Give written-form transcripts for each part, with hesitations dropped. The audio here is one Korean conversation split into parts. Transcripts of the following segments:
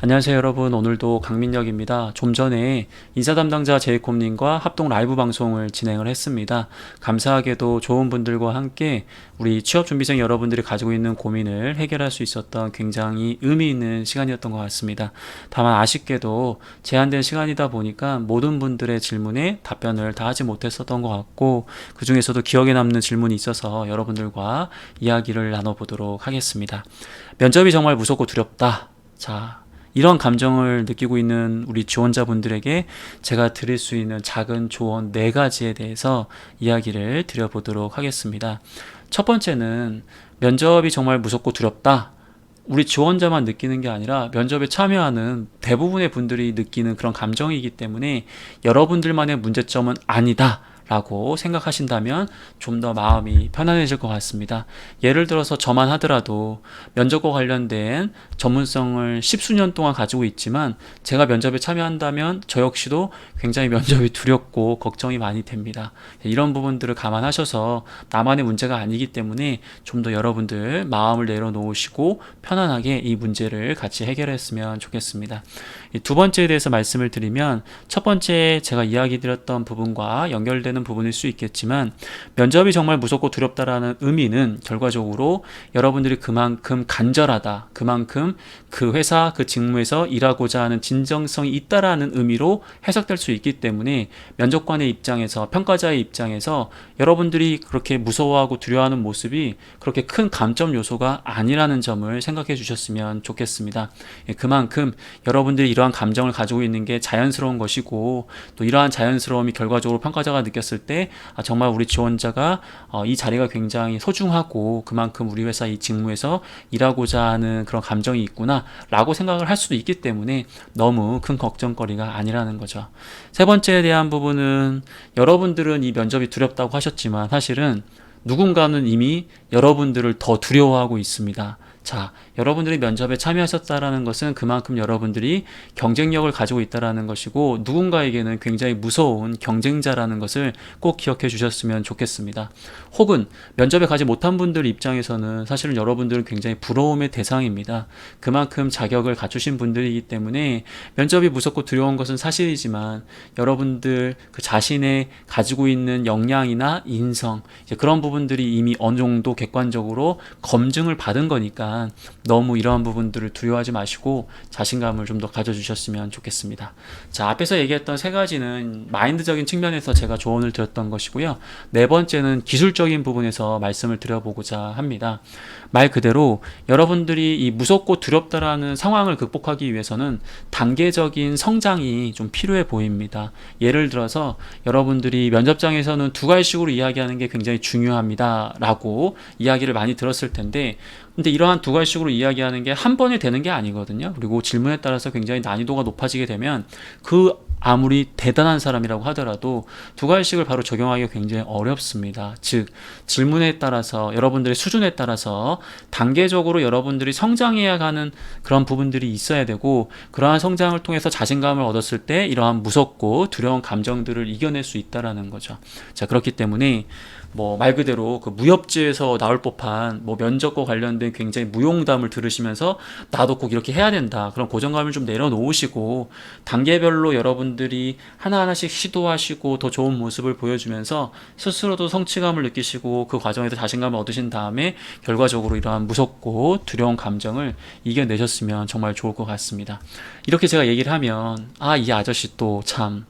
안녕하세요 여러분. 오늘도 강민혁입니다. 좀 전에 인사 담당자 제이콥님과 합동 라이브 방송을 진행을 했습니다. 감사하게도 좋은 분들과 함께 우리 취업준비생 여러분들이 가지고 있는 고민을 해결할 수 있었던 굉장히 의미 있는 시간이었던 것 같습니다. 다만 아쉽게도 제한된 시간이다 보니까 모든 분들의 질문에 답변을 다 하지 못했었던 것 같고, 그 중에서도 기억에 남는 질문이 있어서 여러분들과 이야기를 나눠보도록 하겠습니다. 면접이 정말 무섭고 두렵다. 자, 이런 감정을 느끼고 있는 우리 지원자분들에게 제가 드릴 수 있는 작은 조언 4가지에 대해서 이야기를 드려보도록 하겠습니다. 첫 번째는 면접이 정말 무섭고 두렵다. 우리 지원자만 느끼는 게 아니라 면접에 참여하는 대부분의 분들이 느끼는 그런 감정이기 때문에 여러분들만의 문제점은 아니다 라고 생각하신다면 좀 더 마음이 편안해질 것 같습니다. 예를 들어서 저만 하더라도 면접과 관련된 전문성을 십수년 동안 가지고 있지만 제가 면접에 참여한다면 저 역시도 굉장히 면접이 두렵고 걱정이 많이 됩니다. 이런 부분들을 감안하셔서 나만의 문제가 아니기 때문에 좀 더 여러분들 마음을 내려놓으시고 편안하게 이 문제를 같이 해결했으면 좋겠습니다. 두 번째에 대해서 말씀을 드리면, 첫 번째 제가 이야기 드렸던 부분과 연결되는 부분일 수 있겠지만, 면접이 정말 무섭고 두렵다라는 의미는 결과적으로 여러분들이 그만큼 간절하다, 그만큼 그 회사 그 직무에서 일하고자 하는 진정성이 있다라는 의미로 해석될 수 있기 때문에, 면접관의 입장에서, 평가자의 입장에서 여러분들이 그렇게 무서워하고 두려워하는 모습이 그렇게 큰 감점 요소가 아니라는 점을 생각해 주셨으면 좋겠습니다. 그만큼 여러분들이 이러한 감정을 가지고 있는 게 자연스러운 것이고, 또 이러한 자연스러움이 결과적으로 평가자가 느꼈을 때 정말 우리 지원자가 이 자리가 굉장히 소중하고 그만큼 우리 회사 이 직무에서 일하고자 하는 그런 감정이 있구나 라고 생각을 할 수도 있기 때문에 너무 큰 걱정거리가 아니라는 거죠. 세 번째에 대한 부분은, 여러분들은 이 면접이 두렵다고 하셨지만 사실은 누군가는 이미 여러분들을 더 두려워하고 있습니다. 자, 여러분들이 면접에 참여하셨다라는 것은 그만큼 여러분들이 경쟁력을 가지고 있다라는 것이고, 누군가에게는 굉장히 무서운 경쟁자라는 것을 꼭 기억해 주셨으면 좋겠습니다. 혹은 면접에 가지 못한 분들 입장에서는 사실은 여러분들은 굉장히 부러움의 대상입니다. 그만큼 자격을 갖추신 분들이기 때문에 면접이 무섭고 두려운 것은 사실이지만, 여러분들 그 자신의 가지고 있는 역량이나 인성, 이제 그런 부분들이 이미 어느 정도 객관적으로 검증을 받은 거니까 너무 이러한 부분들을 두려워하지 마시고 자신감을 좀 더 가져주셨으면 좋겠습니다. 자, 앞에서 얘기했던 3가지는 마인드적인 측면에서 제가 조언을 드렸던 것이고요. 4번째는 기술적인 부분에서 말씀을 드려보고자 합니다. 말 그대로 여러분들이 이 무섭고 두렵다라는 상황을 극복하기 위해서는 단계적인 성장이 좀 필요해 보입니다. 예를 들어서 여러분들이 면접장에서는 2가지식으로 이야기하는 게 굉장히 중요합니다 라고 이야기를 많이 들었을 텐데, 근데 이러한 2가지식으로 이야기하는 게 한 번에 되는 게 아니거든요. 그리고 질문에 따라서 굉장히 난이도가 높아지게 되면 아무리 대단한 사람이라고 하더라도 2가지씩을 바로 적용하기가 굉장히 어렵습니다. 즉, 질문에 따라서, 여러분들의 수준에 따라서 단계적으로 여러분들이 성장해야 하는 그런 부분들이 있어야 되고, 그러한 성장을 통해서 자신감을 얻었을 때 이러한 무섭고 두려운 감정들을 이겨낼 수 있다라는 거죠. 자, 그렇기 때문에 말 그대로 그 무협지에서 나올 법한 면접과 관련된 굉장히 무용담을 들으시면서 나도 꼭 이렇게 해야 된다, 그런 고정감을 좀 내려놓으시고 단계별로 여러분들이 하나하나씩 시도하시고 더 좋은 모습을 보여주면서 스스로도 성취감을 느끼시고 그 과정에서 자신감을 얻으신 다음에 결과적으로 이러한 무섭고 두려운 감정을 이겨내셨으면 정말 좋을 것 같습니다. 이렇게 제가 얘기를 하면 이 아저씨 또 참,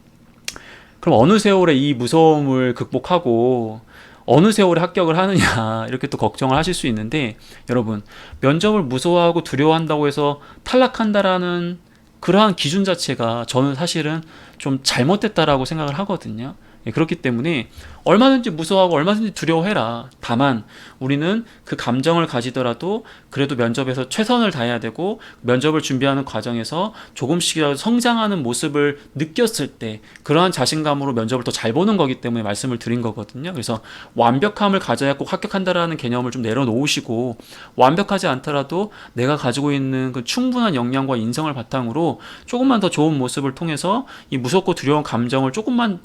그럼 어느 세월에 이 무서움을 극복하고 어느 세월에 합격을 하느냐, 이렇게 또 걱정을 하실 수 있는데, 여러분, 면접을 무서워하고 두려워한다고 해서 탈락한다라는 그러한 기준 자체가 저는 사실은 좀 잘못됐다라고 생각을 하거든요. 그렇기 때문에 얼마든지 무서워하고 얼마든지 두려워해라. 다만 우리는 그 감정을 가지더라도 그래도 면접에서 최선을 다해야 되고, 면접을 준비하는 과정에서 조금씩이라도 성장하는 모습을 느꼈을 때 그러한 자신감으로 면접을 더 잘 보는 거기 때문에 말씀을 드린 거거든요. 그래서 완벽함을 가져야 꼭 합격한다라는 개념을 좀 내려놓으시고, 완벽하지 않더라도 내가 가지고 있는 그 충분한 역량과 인성을 바탕으로 조금만 더 좋은 모습을 통해서 이 무섭고 두려운 감정을 조금만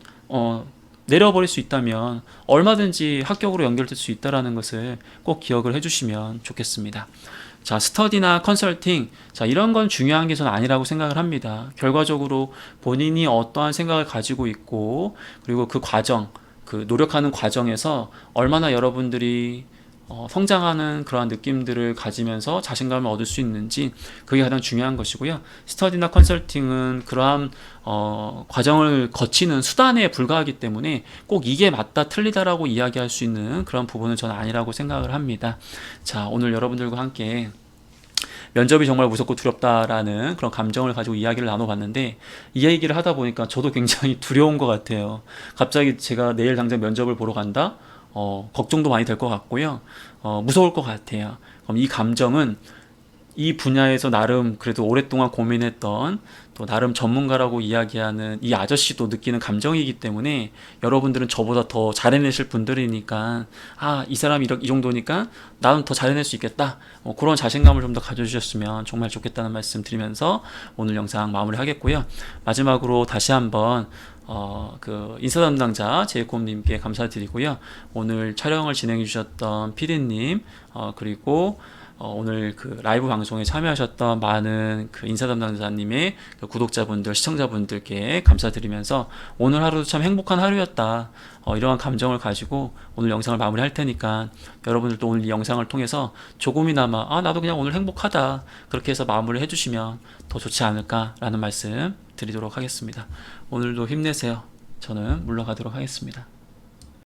내려버릴 수 있다면 얼마든지 합격으로 연결될 수 있다는 것을 꼭 기억을 해주시면 좋겠습니다. 자, 스터디나 컨설팅, 자, 이런 건 중요한 게 저는 아니라고 생각을 합니다. 결과적으로 본인이 어떠한 생각을 가지고 있고, 그리고 그 과정, 그 노력하는 과정에서 얼마나 여러분들이 성장하는 그러한 느낌들을 가지면서 자신감을 얻을 수 있는지, 그게 가장 중요한 것이고요. 스터디나 컨설팅은 그러한 과정을 거치는 수단에 불과하기 때문에 꼭 이게 맞다 틀리다라고 이야기할 수 있는 그런 부분은 저는 아니라고 생각을 합니다. 자, 오늘 여러분들과 함께 면접이 정말 무섭고 두렵다라는 그런 감정을 가지고 이야기를 나눠봤는데, 이 얘기를 하다 보니까 저도 굉장히 두려운 것 같아요. 갑자기 제가 내일 당장 면접을 보러 간다? 걱정도 많이 될 것 같고요. 무서울 것 같아요. 그럼 이 감정은 이 분야에서 나름 그래도 오랫동안 고민했던, 또 나름 전문가라고 이야기하는 이 아저씨도 느끼는 감정이기 때문에, 여러분들은 저보다 더 잘해내실 분들이니까, 아, 이 사람이 이 정도니까 나는 더 잘해낼 수 있겠다, 그런 자신감을 좀 더 가져주셨으면 정말 좋겠다는 말씀 드리면서 오늘 영상 마무리 하겠고요. 마지막으로 다시 한번 그 인사 담당자 제이콥님께 감사드리고요. 오늘 촬영을 진행해 주셨던 PD님, 그리고 오늘 그 라이브 방송에 참여하셨던 많은 그 인사 담당자님의 그 구독자분들, 시청자분들께 감사드리면서, 오늘 하루도 참 행복한 하루였다, 이러한 감정을 가지고 오늘 영상을 마무리할 테니까, 여러분들도 오늘 이 영상을 통해서 조금이나마 나도 그냥 오늘 행복하다, 그렇게 해서 마무리를 해주시면 더 좋지 않을까라는 말씀 드리도록 하겠습니다. 오늘도 힘내세요. 저는 물러가도록 하겠습니다.